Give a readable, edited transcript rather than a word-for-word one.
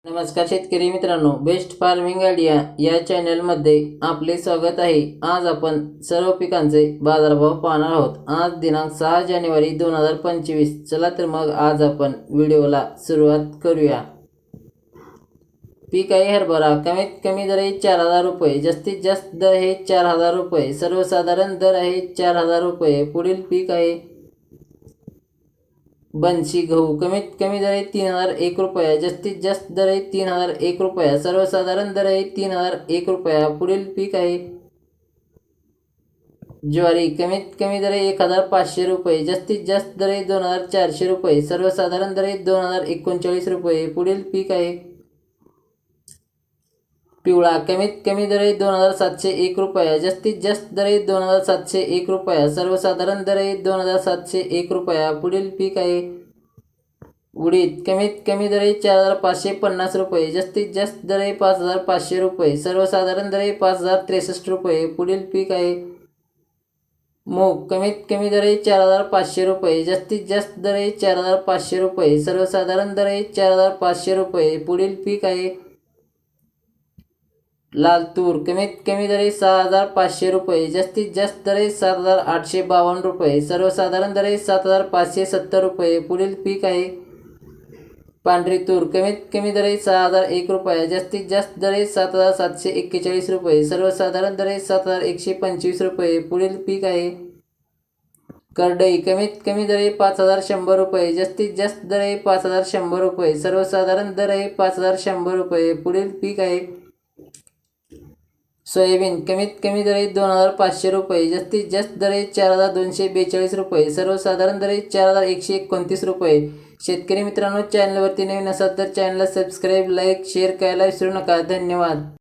नमस्कार शेतकरी मित्रांनो, बेस्ट फार्मिंग आयडिया या चॅनलमध्ये आपले स्वागत आहे। आज आपण सर्व पिकांचे बाजारभाव पाहणार आहोत। आज दिनांक 6 जानेवारी 2025। चला तर मग आज आपण व्हिडिओला सुरुवात करूया। पीक आहे हरभरा। कमीत कमी दर आहे 4000 रुपये, जास्तीत जास्त दर आहे 4000 रुपये, सर्वसाधारण दर आहे 4000 रुपये। पुढील पीक आहे बनशी गहू। कमीत कमी दर आहे 3001 रुपया, जास्तीत जास्त दर आहे 3001 रुपया, सर्वसाधारण दर आहे 3001 रुपया। पुढील पीक आहे ज्वारी। कमीत कमी दर आहे 1500 रुपये, जास्तीत जास्त दर आहे 2400 रुपये, सर्वसाधारण दर आहे 2039 रुपये। पुढील पीक आहे पिवळा। कमीत कमी दर आहे 2701 रुपया, जास्तीत जास्त दर आहे 2701 रुपया, सर्वसाधारण दर आहे 2701 रुपया। पुढील पीक आहे उडीद। कमीत कमी दर आहे 4550 रुपये, जास्तीत जास्त दर आहे 5500 रुपये, सर्वसाधारण दर आहे 5063 रुपये। पुढील पीक आहे मूग। कमीत कमी दर आहे 4500 रुपये, जास्तीत जास्त दर आहे 4500 रुपये, सर्वसाधारण दर आहे 4500 रुपये। पुढील पीक आहे लाल तूर। कमीत कमी दर आहे 6500 रुपये, जास्तीत जास्त दर आहे 7852 रुपये, सर्वसाधारण दर आहे 7570 रुपये। पुढील पीक आहे पांढरी तूर। कमीत कमी दर आहे 6001 रुपया, जास्तीत जास्त दर आहे 7741 रुपये, सर्वसाधारण दर आहे 7125 रुपये। पुढील पीक आहे करडई। कमीत कमी दर आहे 5100 रुपये, जास्तीत जास्त दर आहे 5100 रुपये, सर्वसाधारण दर आहे 5100 रुपये। पुढील पीक आहे सोयाबीन। कमीत कमी दर आहे 2500 रुपये, जास्तीत जास्त दर आहे 4242 रुपये, सर्वसाधारण दर आहे 4129 रुपये। शेतकरी मित्रांनो, चॅनलवरती नवीन असाल तर चॅनलला सबस्क्राईब, लाईक, शेअर करायला विसरू नका। धन्यवाद।